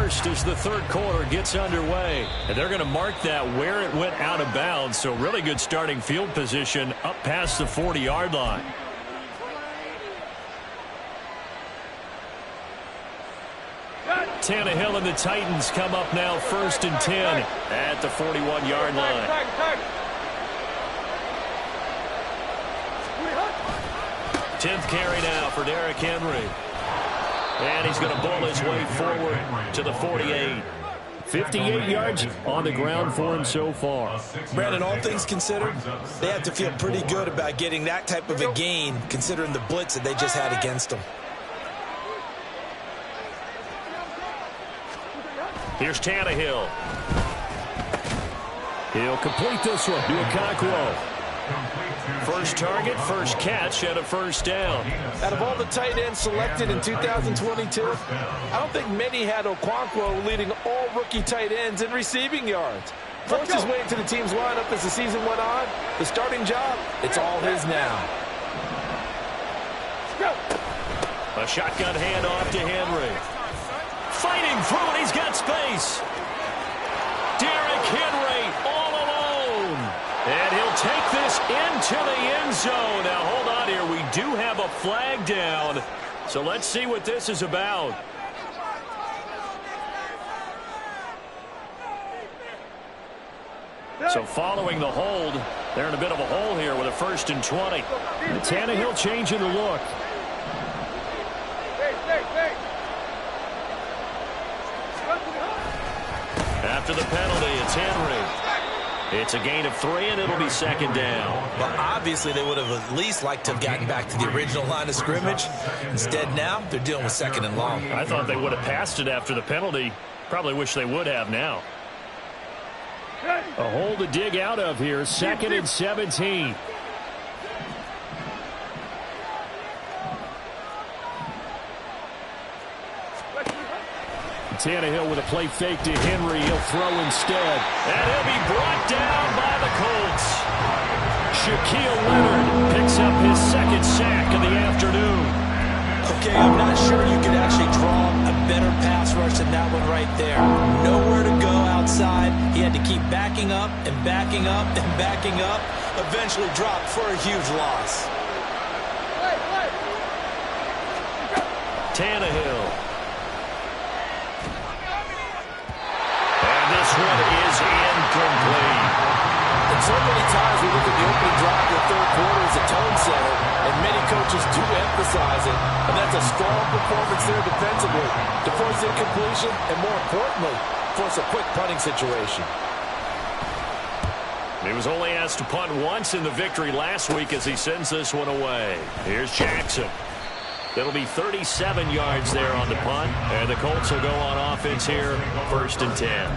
first as the third quarter gets underway. And they're going to mark that where it went out of bounds. So really good starting field position up past the 40-yard line. Tannehill and the Titans come up now 1st and 10 at the 41-yard line. Tenth carry now for Derrick Henry. And he's going to bull his way forward to the 48. 58 yards on the ground for him so far. Brandon, all things considered, they have to feel pretty good about getting that type of a gain, considering the blitz that they just had against them. Here's Tannehill. He'll complete this one to Okonkwo. First target, first catch, and a first down. Out of all the tight ends selected in 2022, I don't think many had Okonkwo leading all rookie tight ends in receiving yards. Forced his way into the team's lineup as the season went on. The starting job, it's all his now. A shotgun handoff to Henry. Fighting through it, he's got space. Derrick Henry all alone. And he'll take this into the end zone. Now, hold on here. We do have a flag down. So let's see what this is about. So following the hold, they're in a bit of a hole here with a 1st and 20. And Tannehill changing the look. After the penalty, it's Henry. It's a gain of 3, and it'll be 2nd down. Well, obviously, they would have at least liked to have gotten back to the original line of scrimmage. Instead, now, they're dealing with 2nd and long. I thought they would have passed it after the penalty. Probably wish they would have now. A hole to dig out of here. 2nd and 17. Tannehill with a play fake to Henry. He'll throw instead. And he'll be brought down by the Colts. Shaquille Leonard picks up his 2nd sack of the afternoon. Okay, I'm not sure you could actually draw a better pass rush than that one right there. Nowhere to go outside. He had to keep backing up and backing up and backing up. Eventually dropped for a huge loss. Tannehill. This one is incomplete. And so many times we look at the opening drive of the third quarter as a tone setter, and many coaches do emphasize it, and that's a strong performance there defensively to force incompletion and, more importantly, force a quick punting situation. He was only asked to punt once in the victory last week as he sends this one away. Here's Jackson. It'll be 37 yards there on the punt, and the Colts will go on offense here, 1st and 10.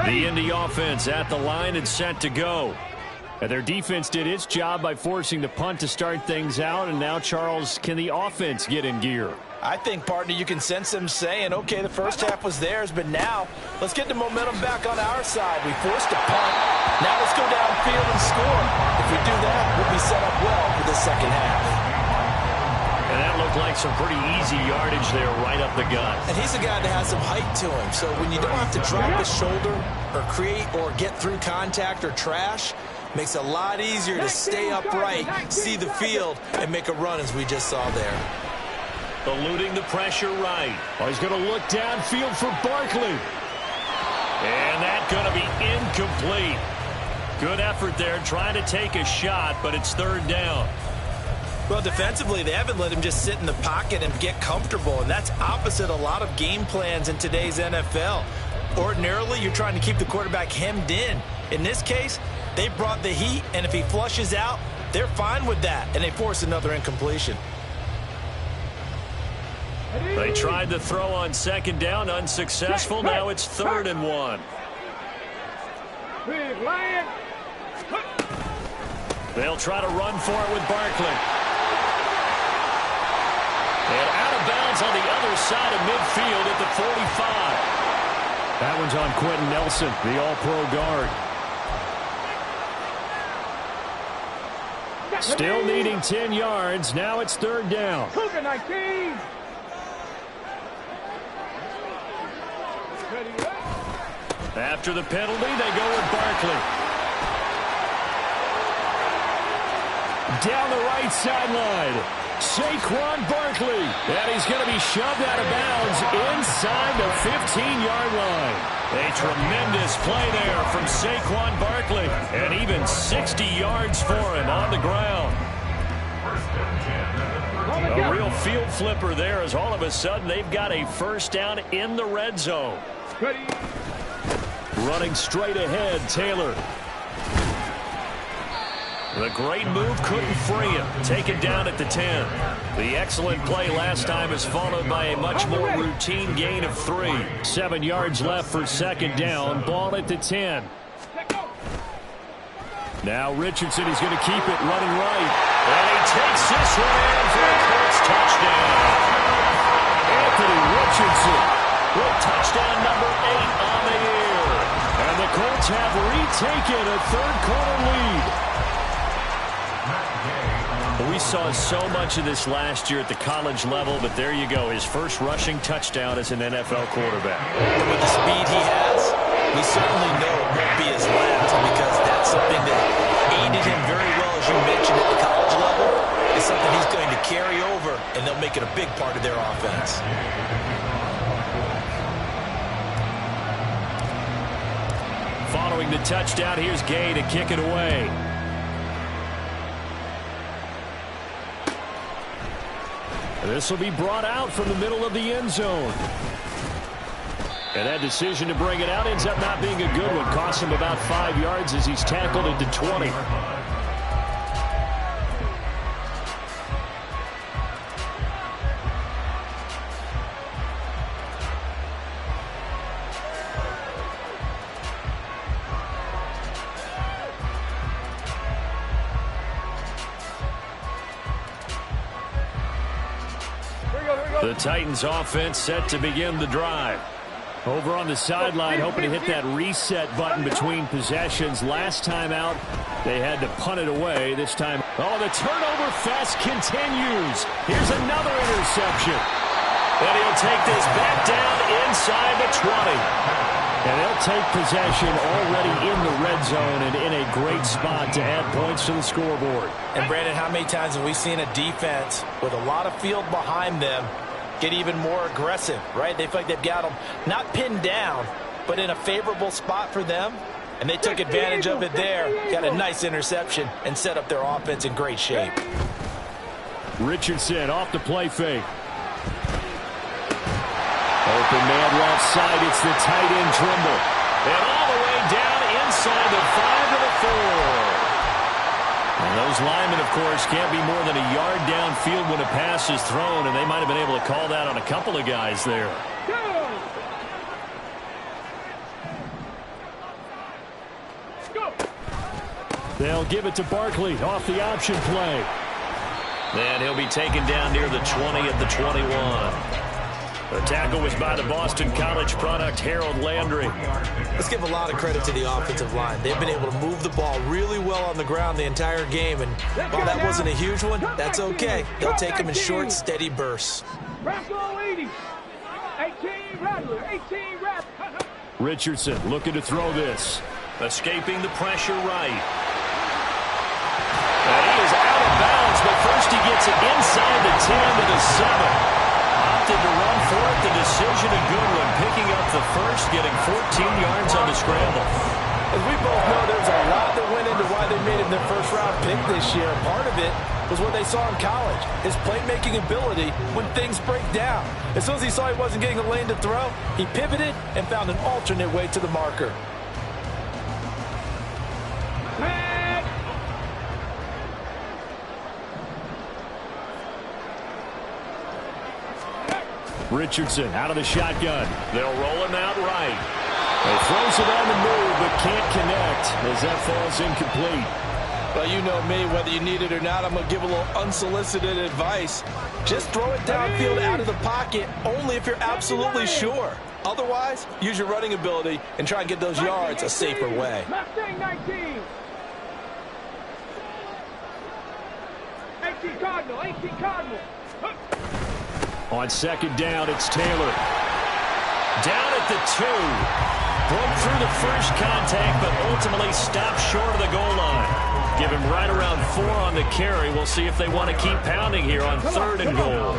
The Indy offense at the line and set to go. And their defense did its job by forcing the punt to start things out. And now, Charles, can the offense get in gear? I think, partner, you can sense them saying, okay, the first half was theirs, but now let's get the momentum back on our side. We forced a punt. Now let's go downfield and score. If we do that, we'll be set up well for the second half. And that looked like some pretty easy yardage there right up the gut. And he's a guy that has some height to him. So when you don't have to drop his shoulder or create or get through contact or trash, makes it a lot easier to stay upright, see the field, and make a run as we just saw there. Eluding the pressure right. Oh, he's going to look downfield for Barkley. And that's going to be incomplete. Good effort there trying to take a shot, but it's 3rd down. Well, defensively, they haven't let him just sit in the pocket and get comfortable, and that's opposite a lot of game plans in today's NFL. Ordinarily, you're trying to keep the quarterback hemmed in. In this case, they brought the heat, and if he flushes out, they're fine with that, and they force another incompletion. They tried to throw on 2nd down, unsuccessful. Now it's 3rd and 1. They'll try to run for it with Barkley. And out of lands on the other side of midfield at the 45. That one's on Quentin Nelson, the all-pro guard. Still needing 10 yards. Now it's third down. Cougar 19. After the penalty, they go with Barkley. Down the right sideline, Saquon Barkley. And he's going to be shoved out of bounds inside the 15-yard line. A tremendous play there from Saquon Barkley. And even 60 yards for him on the ground. A real field flipper there as all of a sudden they've got a first down in the red zone. Running straight ahead, Taylor. The great move couldn't free him. Taken down at the 10. The excellent play last time is followed by a much more routine gain of 3. 7 yards left for second down. Ball at the 10. Now Richardson is going to keep it running right. And he takes this one in for a Colts touchdown. Anthony Richardson with touchdown number 8 on the year. And the Colts have retaken a third-quarter lead. We saw so much of this last year at the college level, but there you go. His first rushing touchdown as an NFL quarterback. And with the speed he has, we certainly know it won't be his last, because that's something that aided him very well, as you mentioned, at the college level. It's something he's going to carry over, and they'll make it a big part of their offense. Following the touchdown, here's Gay to kick it away. This will be brought out from the middle of the end zone. And that decision to bring it out ends up not being a good one. Costs him about 5 yards as he's tackled into 20. The Titans offense set to begin the drive. Over on the sideline, hoping to hit that reset button between possessions. Last time out, they had to punt it away. This time, oh, the turnover fest continues. Here's another interception. And he'll take this back down inside the 20. And they'll take possession already in the red zone and in a great spot to add points to the scoreboard. And, Brandon, how many times have we seen a defense with a lot of field behind them get even more aggressive, right? They feel like they've got them not pinned down, but in a favorable spot for them, and they took advantage of it there, got a nice interception, and set up their offense in great shape. Richardson off the play fake. Open man left side, it's the tight end Trimble. And all the way down inside the 5 to the 4. And those linemen, of course, can't be more than a yard downfield when a pass is thrown, and they might have been able to call that on a couple of guys there. They'll give it to Barkley off the option play. And he'll be taken down near the 20 at the 21. The tackle was by the Boston College product, Harold Landry. Let's give a lot of credit to the offensive line. They've been able to move the ball really well on the ground the entire game, and while that wasn't a huge one, that's okay. They'll take them in short, steady bursts. Richardson looking to throw this. Escaping the pressure right. And he is out of bounds, but first he gets it inside the 10 to the 7. Opted to run for it. The decision a good one. Picking up the first, getting 14 yards on the scramble. As we both know, there's a lot that went into why they made him their first-round pick this year. Part of it was what they saw in college, his playmaking ability when things break down. As soon as he saw he wasn't getting a lane to throw, he pivoted and found an alternate way to the marker. Richardson out of the shotgun. They'll roll him out right. He throws it on the move, but can't connect as that falls incomplete. Well, you know me, whether you need it or not, I'm going to give a little unsolicited advice. Just throw it downfield out of the pocket only if you're absolutely sure. Otherwise, use your running ability and try and get those yards a safer way. 18 Cardinal, 18 Cardinal. On second down, it's Taylor. Down at the 2. Broke through the first contact, but ultimately stopped short of the goal line. Give him right around 4 on the carry. We'll see if they want to keep pounding here on 3rd and goal.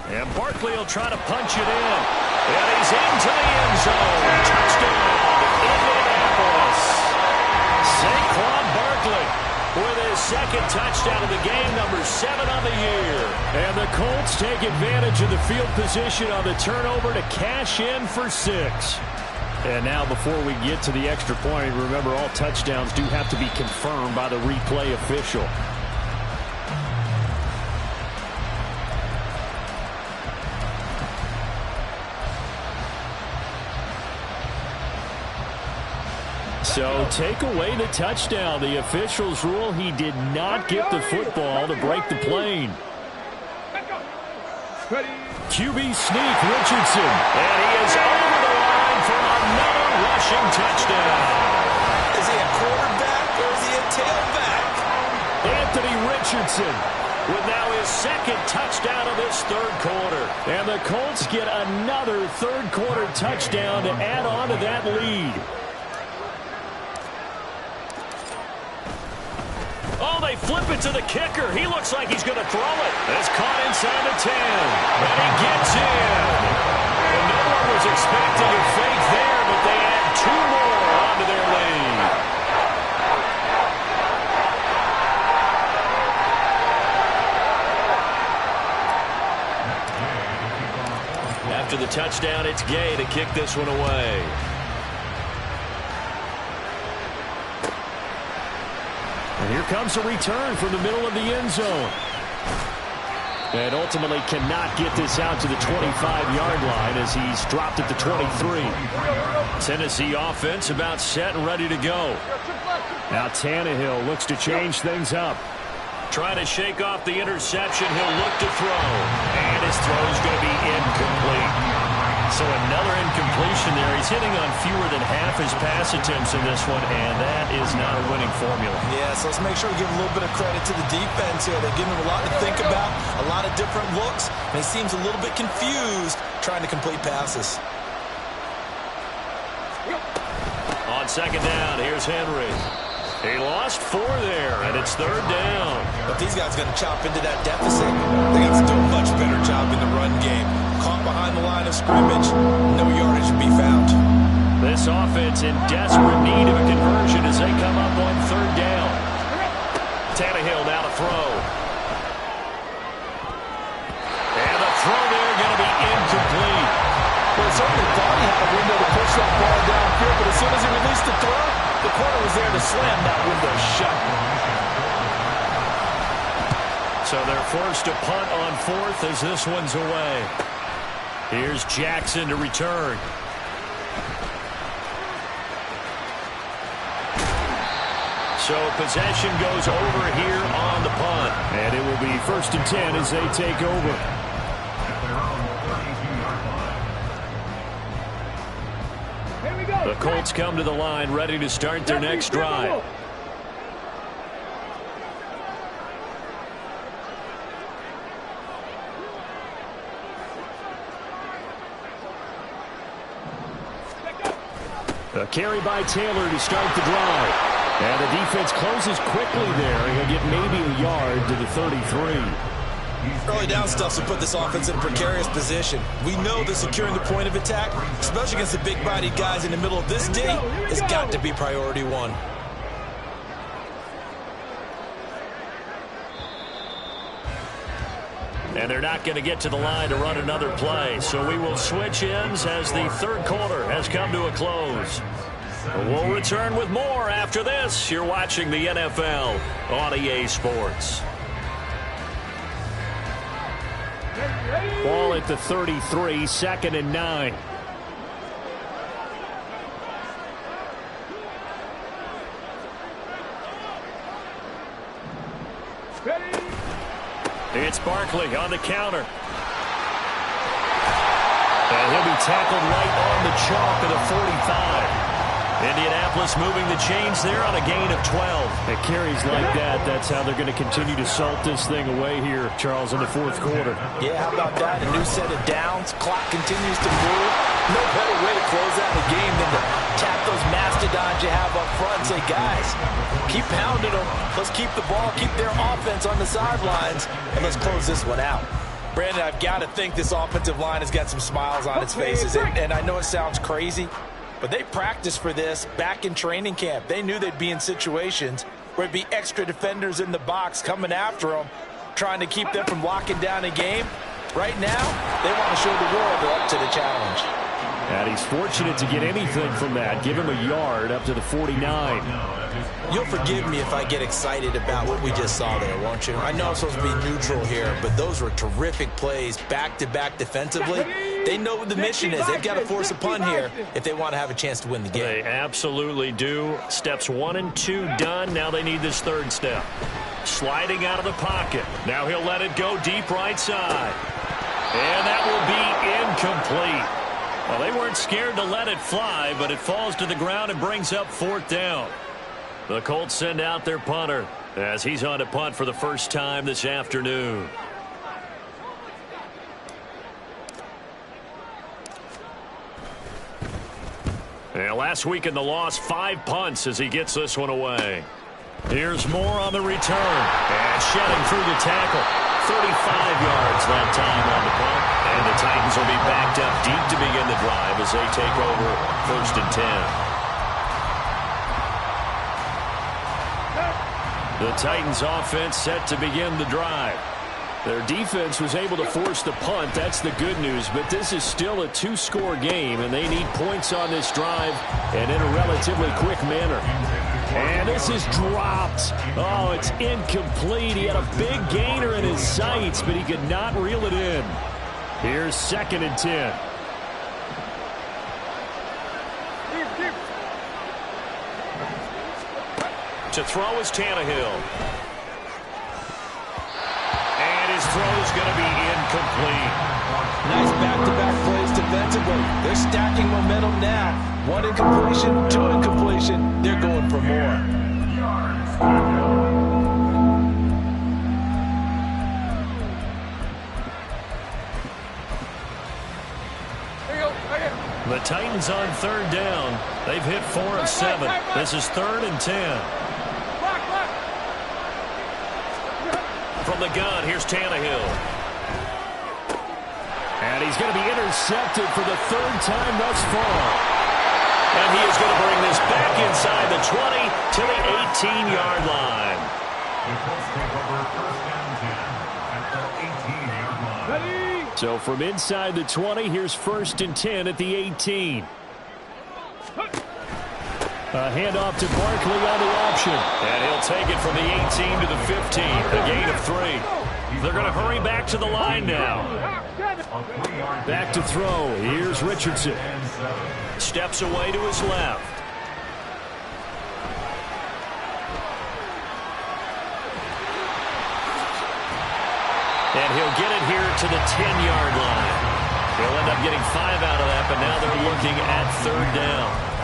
And Barkley will try to punch it in. And he's into the end zone. Touchdown, Indianapolis. Saquon Barkley with his 2nd touchdown of the game, number 7 on the year. And the Colts take advantage of the field position on the turnover to cash in for 6. And now before we get to the extra point, remember all touchdowns do have to be confirmed by the replay official. So take away the touchdown. The officials rule he did not get the football to break the plane. QB sneak, Richardson. And he is over the line for another rushing touchdown. Is he a quarterback or is he a tailback? Anthony Richardson with now his 2nd touchdown of this 3rd quarter. And the Colts get another 3rd quarter touchdown to add on to that lead. Oh, they flip it to the kicker. He looks like he's going to throw it. It's caught inside the 10. And he gets in. And no one was expecting a fake there, but they add 2 more onto their lead. After the touchdown, it's Gay to kick this one away. And here comes a return from the middle of the end zone. And ultimately cannot get this out to the 25-yard line as he's dropped at the 23. Tennessee offense about set and ready to go. Now Tannehill looks to change things up. Trying to shake off the interception. He'll look to throw. And his throw is going to be incomplete. So another incompletion there. He's hitting on fewer than half his pass attempts in this one, and that is not a winning formula. Yeah, so let's make sure we give a little bit of credit to the defense here. They give him a lot to think about, a lot of different looks, and he seems a little bit confused trying to complete passes. On second down, here's Henry. He lost 4 there, and it's 3rd down. But these guys are going to chop into that deficit. They got to do a much better job in the run game. Caught behind the line of scrimmage, no yardage to be found. This offense in desperate need of a conversion as they come up on 3rd down. Tannehill now to throw. And the throw there going to be incomplete. Well, certainly thought he had a window to push that ball downfield, but as soon as he released the throw, the corner was there to slam that window shut. So they're forced to punt on 4th as this one's away. Here's Jackson to return. So possession goes over here on the punt. And it will be 1st and 10 as they take over. The Colts come to the line ready to start their next drive. A carry by Taylor to start the drive. And the defense closes quickly there. He'll get maybe a yard to the 33. Early down stuff to put this offense in a precarious position. We know that securing the point of attack, especially against the big-bodied guys in the middle of this D, has got to be priority 1. And they're not going to get to the line to run another play. So we will switch ends as the 3rd quarter has come to a close. We'll return with more after this. You're watching the NFL on EA Sports. Ball at the 33, 2nd and 9. It's Barkley on the counter. And he'll be tackled right on the chalk of the 45. Indianapolis moving the chains there on a gain of 12. At carries like that, that's how they're going to continue to salt this thing away here, Charles, in the fourth quarter. Yeah, how about that? A new set of downs. Clock continues to move. No better way to close out a game than to tap those mastodons you have up front and say, guys, keep pounding them. Let's keep the ball, keep their offense on the sidelines, and let's close this one out. Brandon, I've got to think this offensive line has got some smiles on its faces, and I know it sounds crazy, but they practiced for this back in training camp. They knew they'd be in situations where it'd be extra defenders in the box coming after them, trying to keep them from locking down a game. Right now, they want to show the world they're up to the challenge. And he's fortunate to get anything from that. Give him a yard up to the 49. You'll forgive me if I get excited about what we just saw there, won't you? I know I'm supposed to be neutral here, but those were terrific plays back-to-back defensively. They know what the mission is. They've got to force a punt here if they want to have a chance to win the game. They absolutely do. Steps 1 and 2 done. Now they need this third step. Sliding out of the pocket. Now he'll let it go deep right side. And that will be incomplete. Well, they weren't scared to let it fly, but it falls to the ground and brings up fourth down. The Colts send out their punter as he's on to punt for the first time this afternoon. And last week in the loss, 5 punts as he gets this one away. Here's more on the return. And shedding through the tackle. 35 yards that time on the punt. And the Titans will be backed up deep to begin the drive as they take over 1st and 10. The Titans offense set to begin the drive. Their defense was able to force the punt. That's the good news. But this is still a 2-score game, and they need points on this drive and in a relatively quick manner. And this is dropped. Oh, it's incomplete. He had a big gainer in his sights, but he could not reel it in. Here's 2nd and 10. To throw is Tannehill. And his throw is going to be incomplete. Nice back-to-back plays defensively. They're stacking momentum now. 1 incompletion, 2 incompletion. They're going for more. The Titans on 3rd down. They've hit 4 of 7. This is 3rd and 10. From the gun, here's Tannehill. And he's going to be intercepted for the 3rd time thus far. And he is going to bring this back inside the 20 to the 18-yard line. So from inside the 20, here's 1st and 10 at the 18. A handoff to Barkley on the option. And he'll take it from the 18 to the 15. A gain of 3. They're going to hurry back to the line now. Back to throw. Here's Richardson. Steps away to his left. And he'll get it here to the 10-yard line. He'll end up getting 5 out of that, but now they're looking at 3rd down.